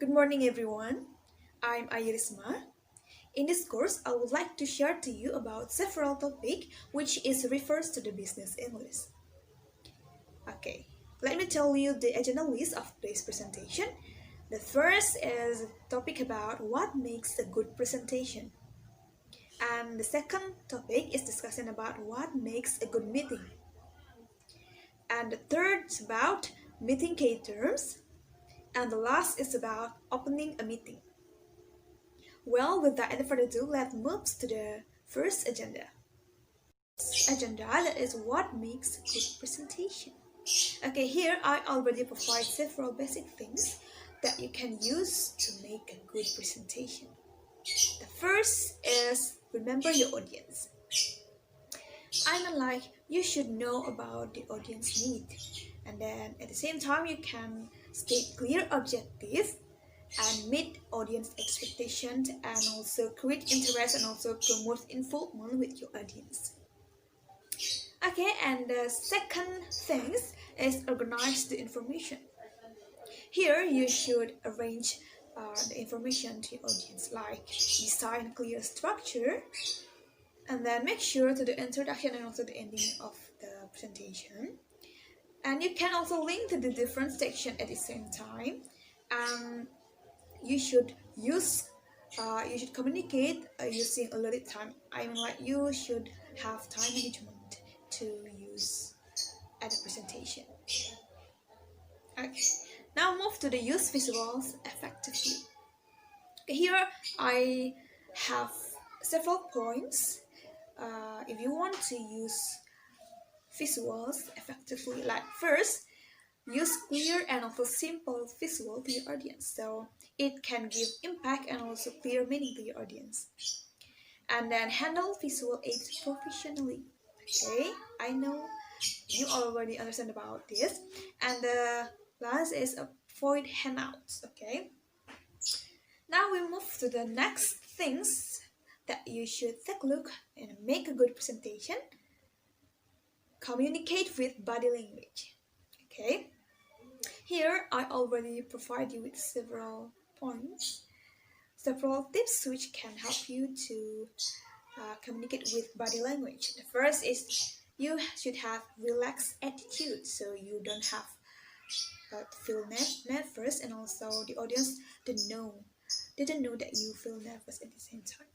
Good morning, everyone. I'm Ayrisma. In this course, I would like to share to you about several topics which is refers to the business English. Okay, let me tell you the agenda list of today's presentation. The first is a topic about what makes a good presentation. And the second topic is discussing about what makes a good meeting. And the third is about meeting key terms. And the last is about opening a meeting. Well, without any further ado, let's move to the first agenda. Agenda that is what makes a good presentation. Okay, here I already provide several basic things that you can use to make a good presentation. The first is remember your audience. I mean, like, you should know about the audience need, and then at the same time you can state clear objective and meet audience expectations and also create interest and also promote involvement with your audience. Okay, and the second thing is organize the information. Here you should arrange the information to your audience, like design clear structure and then make sure to the introduction and also the ending of the presentation. And you can also link to the different section at the same time. And you should communicate using a little time. I mean, like, you should have time management to use at the presentation. Okay, now move to the use visuals effectively. Here I have several points. If you want to use visuals effectively, like first, use clear and also simple visual to your audience, so it can give impact and also clear meaning to your audience. And then handle visual aids professionally. Okay, I know you already understand about this. And the last is avoid handouts. Okay, now we move to the next things that you should take a look and make a good presentation. Communicate with body language. Okay, here I already provide you with several points, several tips which can help you to communicate with body language. The first is you should have relaxed attitude, so you don't have to feel nervous, and also the audience didn't know that you feel nervous at the same time.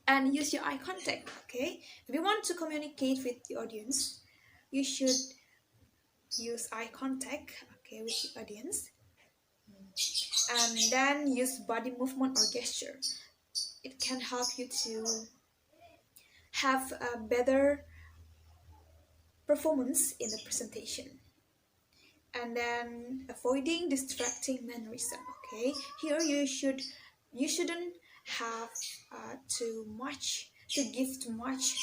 And use your eye contact. Okay, if you want to communicate with the audience, you should use eye contact, okay, with the audience. And then use body movement or gesture. It can help you to have a better performance in the presentation. And then avoiding distracting mannerism. Okay, here you shouldn't have to give too much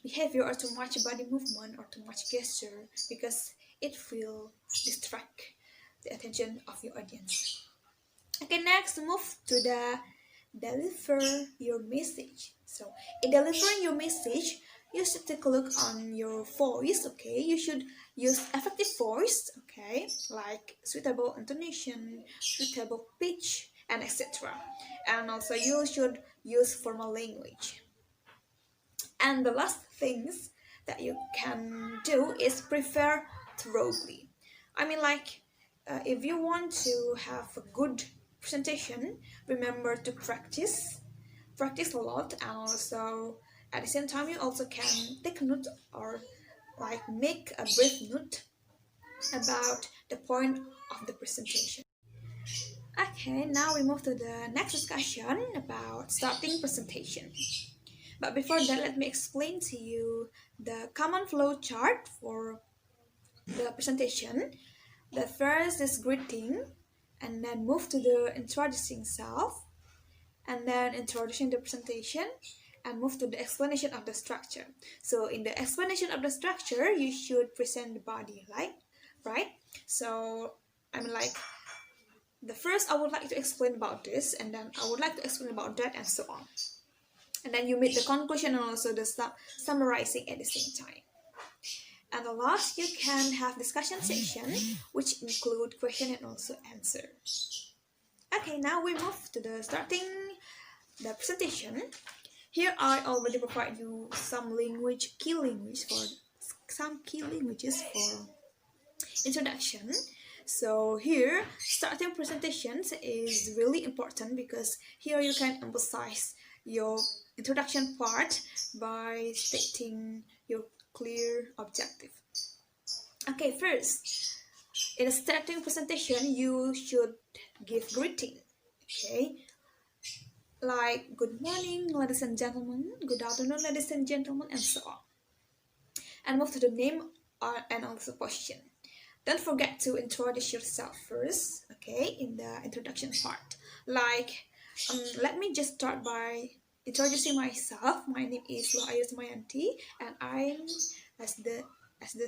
behavior or too much body movement or too much gesture, because it will distract the attention of your audience. Okay, next move to the deliver your message. So in delivering your message, you should take a look on your voice. Okay, you should use effective voice, okay, like suitable intonation, suitable pitch, and etc. And also you should use formal language. And the last things that you can do is prepare thoroughly. I mean, like, if you want to have a good presentation, remember to practice a lot, and also at the same time you also can take a note or like make a brief note about the point of the presentation. Okay, now we move to the next discussion about starting presentation. But before that, let me explain to you the common flow chart for the presentation. The first is greeting, and then move to the introducing self, and then introducing the presentation, and move to the explanation of the structure. So in the explanation of the structure, you should present the body, right? So I'm like, the first I would like to explain about this, and then I would like to explain about that, and so on. And then you meet the conclusion and also the summarizing at the same time. And the last, you can have discussion section, which include question and also answer. Okay, now we move to the starting the presentation. Here I already provide you some key languages for introduction. So here, starting presentations is really important because here you can emphasize your introduction part by stating your clear objective. Okay, first, in a starting presentation, you should give greeting. Okay, like good morning, ladies and gentlemen, good afternoon, ladies and gentlemen, and so on. And move to the name and also question. Don't forget to introduce yourself first, okay, in the introduction part. Like, let me just start by introducing myself. My name is Loayu Mayanti, and I'm as the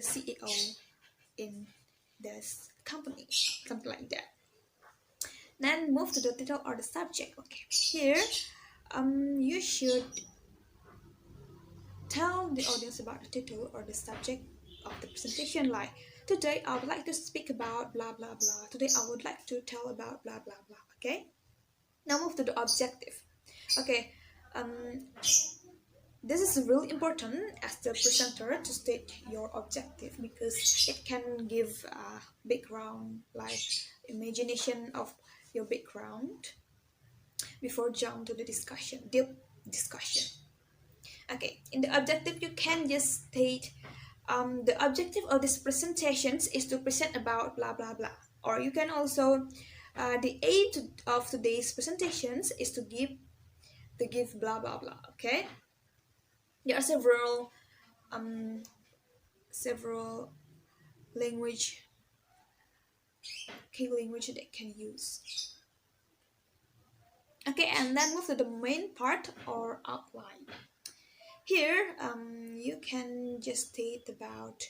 CEO in this company, something like that. Then move to the title or the subject. Okay, here, you should tell the audience about the title or the subject of the presentation, like today I would like to speak about blah blah blah. Today I would like to tell about blah blah blah. Okay, now move to the objective. Okay, this is really important as the presenter to state your objective because it can give a background, like imagination of your background before jump to the deep discussion. Okay, in the objective, you can just state the objective of this presentations is to present about blah blah blah. Or you can also the aim of today's presentations is to give blah blah blah. Okay, there are several key language that can use. Okay, and then move to the main part or outline. Here, you can just state about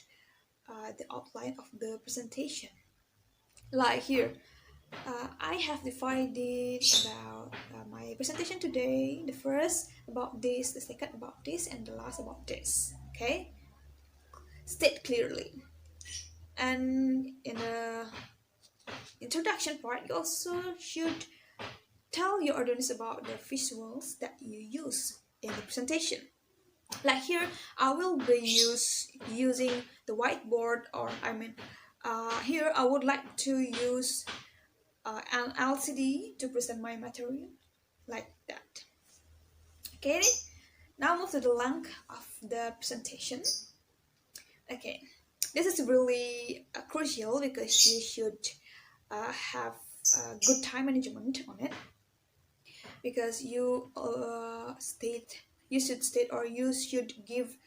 the outline of the presentation. Like here, I have divided about my presentation today. The first about this, the second about this, and the last about this. Okay, state clearly. And in the introduction part, you also should tell your audience about the visuals that you use in the presentation. Like here, I will be using the whiteboard, or here I would like to use an LCD to present my material, like that. Okay, now move to the length of the presentation. Okay, this is really crucial because you should have good time management on it, because you should give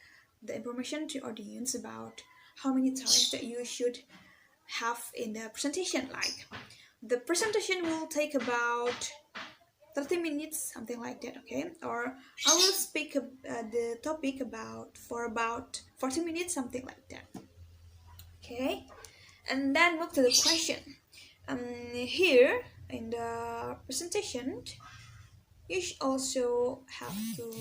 the information to audience about how many times that you should have in the presentation. Like the presentation will take about 30 minutes, something like that. Okay, or I will speak the topic for about 40 minutes, something like that. Okay, and then move to the question. Here in the presentation, you also have to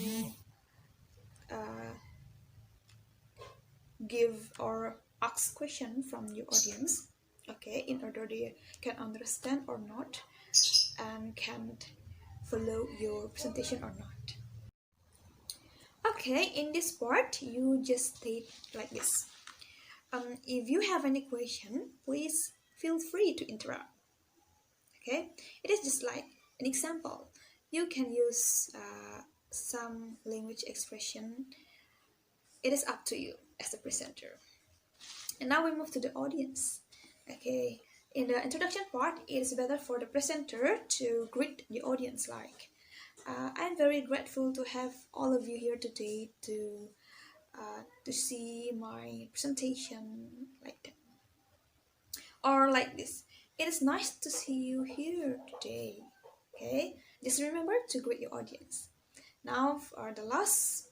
give or ask question from your audience, okay, in order they can understand or not and can follow your presentation or not. Okay, in this part, you just state like this. If you have any question, please feel free to interrupt. Okay, it is just like an example. You can use some language expression. It is up to you as a presenter. And now we move to the audience. Okay, in the introduction part, it is better for the presenter to greet the audience, like, I'm very grateful to have all of you here today to see my presentation, like that. Or like this, it is nice to see you here today. Okay, just remember to greet your audience. Now for the last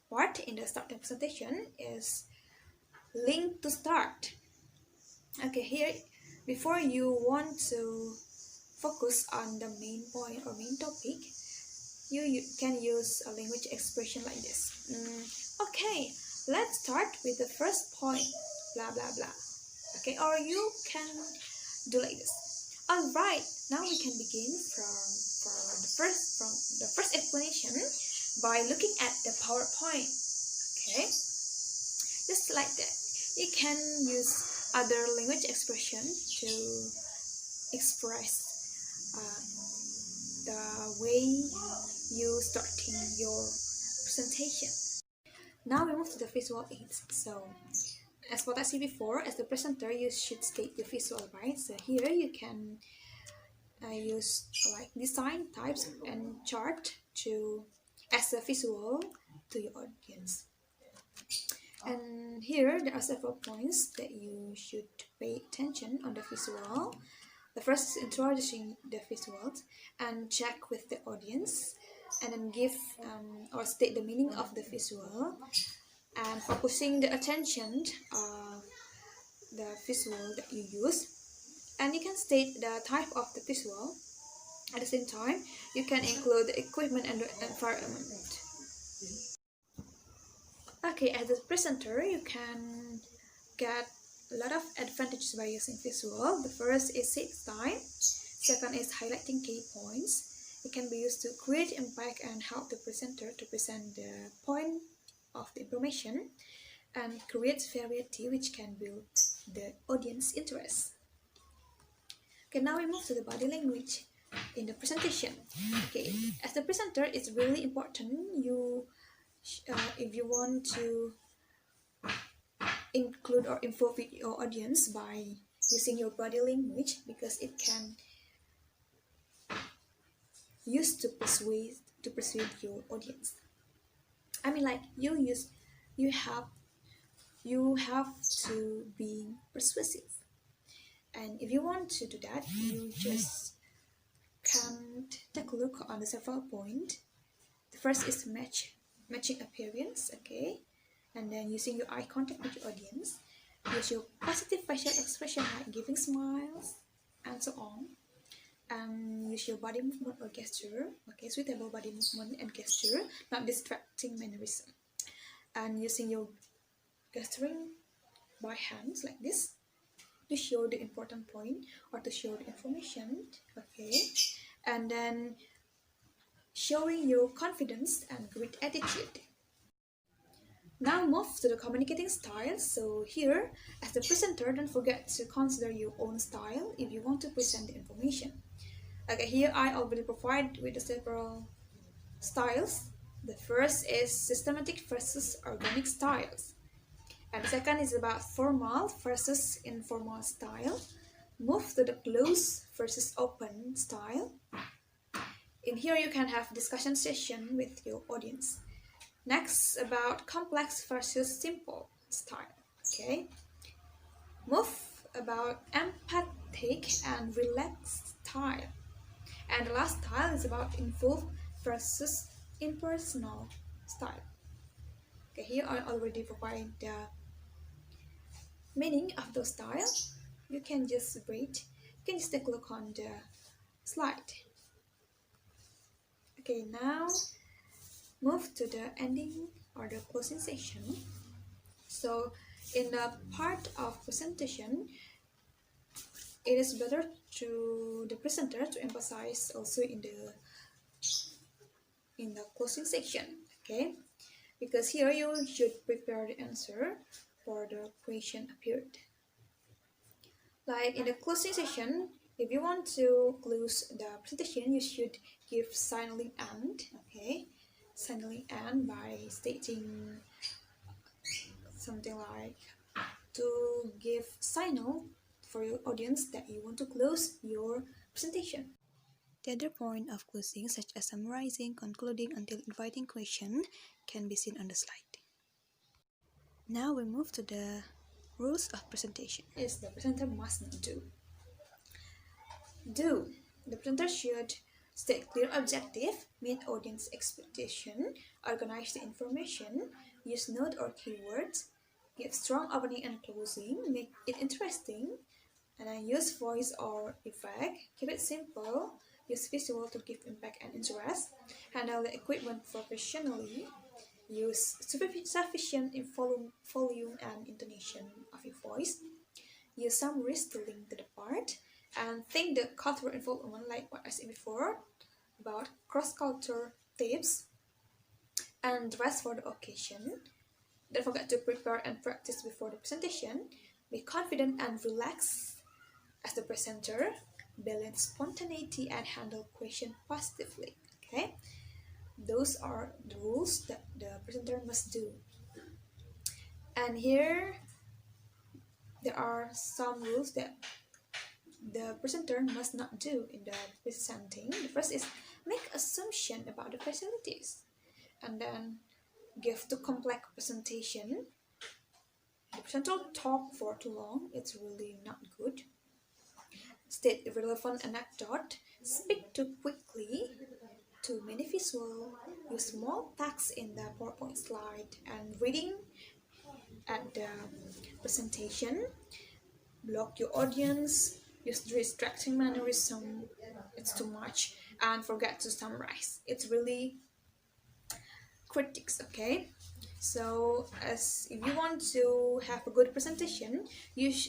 part in the starting presentation is link to start. Okay, here, before you want to focus on the main point or main topic, you can use a language expression like this. Okay, let's start with the first point, blah blah blah. Okay, or you can do like this. Alright, now we can begin from the first explanation by looking at the PowerPoint. Okay, just like that. You can use other language expression to express the way you starting your presentation. Now we move to the visual aids. So as what I said before, as the presenter, you should state the visual, right? So here you can use like design types and chart to as a visual to your audience. And here there are several points that you should pay attention on the visual. The first is introducing the visuals and check with the audience, and then give or state the meaning of the visual, and focusing the attention the visual that you use. And you can state the type of the visual. At the same time, you can include the equipment and the environment. Okay, as a presenter, you can get a lot of advantages by using visual. The first is save time. Second is highlighting key points. It can be used to create impact and help the presenter to present the point of the information, and create variety which can build the audience interest. Okay, now we move to the body language in the presentation. Okay, as the presenter, it's really important if you want to include or involve your audience by using your body language, because it can use to persuade your audience. I mean, like you have to be persuasive, and if you want to do that, you just can take a look on the several points. The first is matching appearance, okay, and then using your eye contact with your audience, use your positive facial expression like giving smiles and so on, and use your body movement or gesture, okay, suitable body movement and gesture, not distracting mannerism, and using your gesturing by hands like this to show the important point or to show the information, okay, and then showing your confidence and great attitude. Now move to the communicating style. So here, as the presenter, don't forget to consider your own style if you want to present the information. Okay, here I already provide with the several styles. The first is systematic versus organic styles. And the second is about formal versus informal style. Move to the closed versus open style. In here you can have discussion session with your audience. Next, about complex versus simple style. Okay. Move about empathic and relaxed style. And the last style is about involved versus impersonal style. Okay, here I already provide the meaning of those styles. You can just read. You can just take a look on the slide. Okay, now move to the ending or the closing section. So in the part of presentation, it is better to the presenter to emphasize also in the closing section, okay, because here you should prepare the answer for the question appeared. Like in the closing section, if you want to close the presentation, you should give signaling end, okay, signaling end by stating something like to give signal for your audience that you want to close your presentation. The other point of closing, such as summarizing, concluding until inviting question, can be seen on the slide. Now we move to the rules of presentation. Is the presenter must not do. Do. The presenter should state clear objective, meet audience expectation, organize the information, use note or keywords, give strong opening and closing, make it interesting, and then use voice or effect, keep it simple, use visual to give impact and interest, handle the equipment professionally, Use sufficient in volume and intonation of your voice. Use some risk to link to the part, and think the cultural involvement, like what I said before, about cross-culture tips, and dress for the occasion. Don't forget to prepare and practice before the presentation. Be confident and relaxed as the presenter. Balance spontaneity and handle questions positively. Okay, those are the rules that the presenter must do. And here there are some rules that the presenter must not do in the presenting. The first is make assumption about the facilities, and then give too complex presentation. The presenter talk for too long, it's really not good. State irrelevant anecdote, speak too quickly, too many visual, use small text in the PowerPoint slide, and reading at the presentation. Block your audience, use distracting mannerism, it's too much, and forget to summarize. It's really critics, okay? So as if you want to have a good presentation,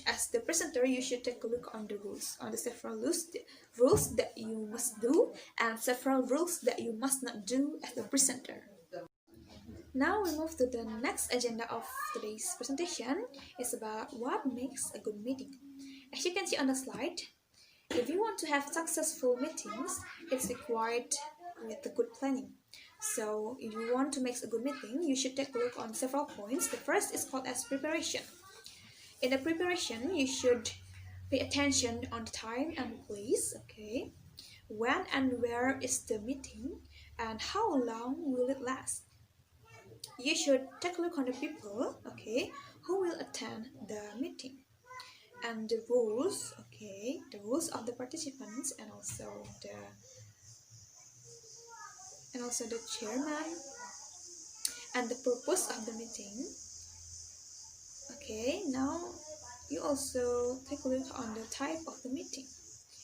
as the presenter, you should take a look on the rules, on the several rules that you must do and several rules that you must not do as the presenter. Now we move to the next agenda of today's presentation. It's about what makes a good meeting. As you can see on the slide, if you want to have successful meetings, it's required with the good planning. So if you want to make a good meeting, you should take a look on several points. The first is called as preparation. In the preparation, you should pay attention on the time and place, okay? When and where is the meeting, and how long will it last? You should take a look on the people, okay, who will attend the meeting, and the rules, okay, the rules of the participants, and also the chairman, and the purpose of the meeting. Okay, now you also take a look on the type of the meeting.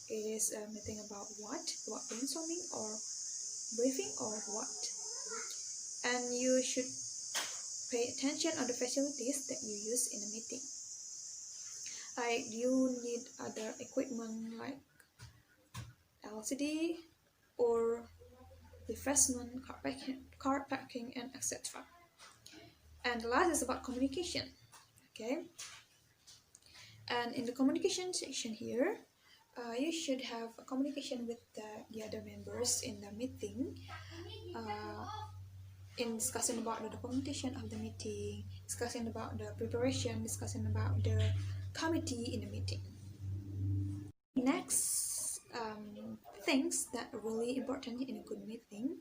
It is a meeting about what? About brainstorming or briefing or what? And you should pay attention on the facilities that you use in a meeting. Like you need other equipment like LCD or refreshment, car parking, and etc. And the last is about communication. Okay, and in the communication section here, you should have a communication with the other members in the meeting, in discussing about the documentation of the meeting, discussing about the preparation, discussing about the committee in the meeting. Next, things that are really important in a good meeting,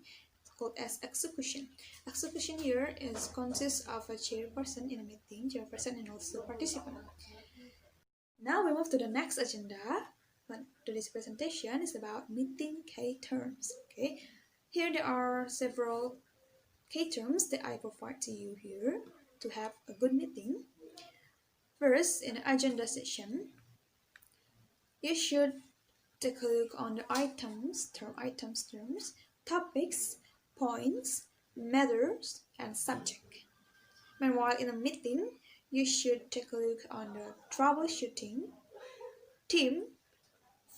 called as execution. Execution here consists of a chairperson in a meeting, chairperson, and also participant. Now we move to the next agenda. But today's presentation is about meeting key terms. Okay, here there are several key terms that I provide to you here to have a good meeting. First, in the agenda section, you should take a look on the terms, topics, points, matters, and subject. Meanwhile, in a meeting, you should take a look on the troubleshooting, team,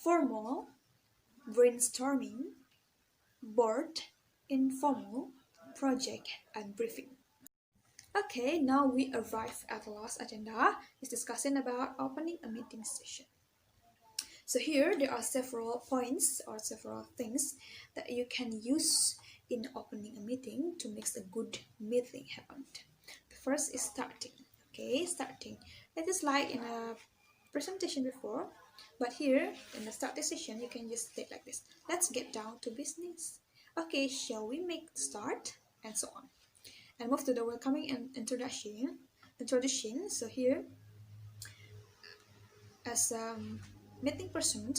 formal, brainstorming, board, informal, project, and briefing. Okay, now we arrive at the last agenda, is discussing about opening a meeting session. So here there are several points or several things that you can use in opening a meeting to make a good meeting happen. The first is starting. Okay, starting. It is like in a presentation before, but here in the start session you can just state like this: let's get down to business. Okay, shall we make the start? And so on. And move to the welcoming and introduction. So here, as a meeting person,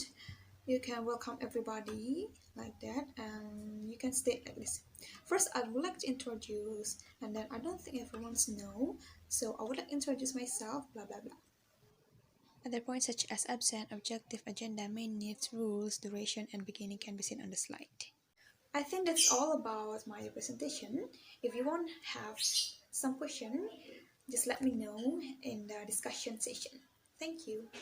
you can welcome everybody like that, and you can state like this: first, I would like to introduce, and then I don't think everyone's know, so I would like to introduce myself, blah blah blah. Other points such as absent, objective, agenda, main needs, rules, duration, and beginning can be seen on the slide. I think that's all about my presentation. If you want to have some question, just let me know in the discussion session. Thank you.